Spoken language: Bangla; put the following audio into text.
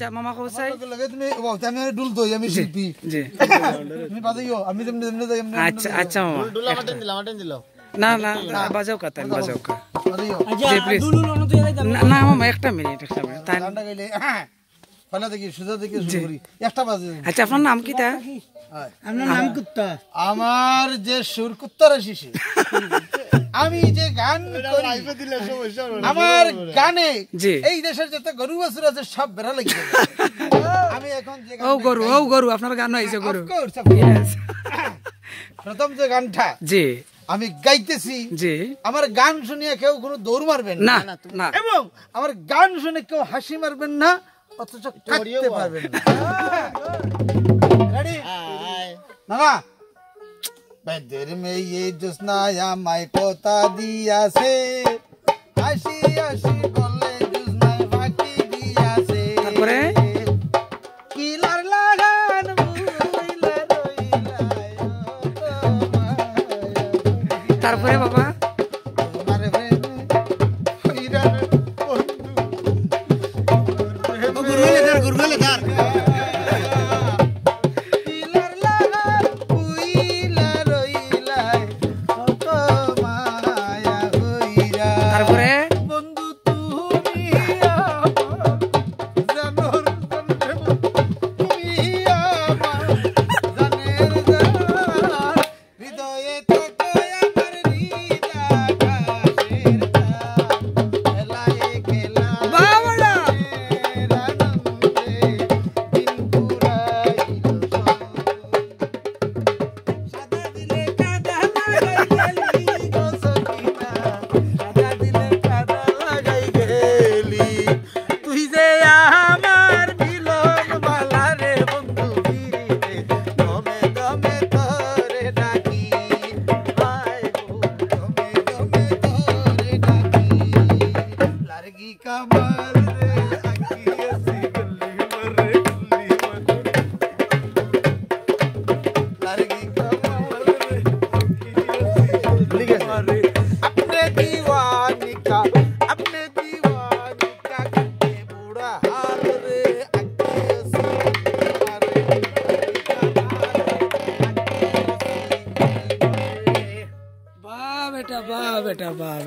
আচ্ছা মামা কো চাই লাগে তুমি আমি ডুল দই আমি শিল্পী জি তুমি বাজাইও আমি যেমনি আচ্ছা আচ্ছা মামা ডুল আমাদের দিলাম না না বাজাও কা তাই বাজাও কা বাজাইও জি প্লিজ না মামা একটা মিনিট তাই গানটা গাইলে ফলে দেখি সুজা দেখি শুরু করি একটা বাজে আচ্ছা আপনার নাম কি তা আপনার নাম কুত্তা আমার যে সুর কুত্তার শিশি আমি যে গান করি আমার গানে এই দেশের যত গরু বাছুর আছে সব বেড়া লাগি আমি এখন যে গরু আপনার গান হইছে গরু প্রথম যে গানটা জি আমি গাইতেছি জি আমার গান শুনিয়ে কেউ কোনো দৌড় মারবেন না না এবং আমার গান শুনে কেউ হাসি মারবেন না অথচ কাটতে পারবেন না রেডি না বেদের মে ये জোসনা আমায় কথা দিয়াছে হাসি হাসি বলে জোসনায় ফাঁকি দিয়াছে তারপরে কিলার লাগান বুইলা রইলা তারপরে বাবা তোমারে প্রেমে হইরার বন্ধু গুরগুলে ধার তারপরে বন্ধু তুমি জানোর তুমি আমার জানের জান হৃদয়ে থেকে আমার হৃদয় খেলায় খেলা বাবারা দিন পুরাইল সাদা দিলে কাদা লাগাই গেলি গো সখিনা সাদা দিলে কাদা লাগাই গেলি তুই যে আমার মিলন বালা রে বন্ধু গিরিতে দমে দমে তোরে ডাকি আয় গো দমে দমে তোরে ডাকি লারগি কামাল রে আকি আসি গলি মরে लारगी कमाल रे मारे अपने दीवानी का करके बूढ़ा हाल रे अक्के से मारे বাহ বেটা বাহ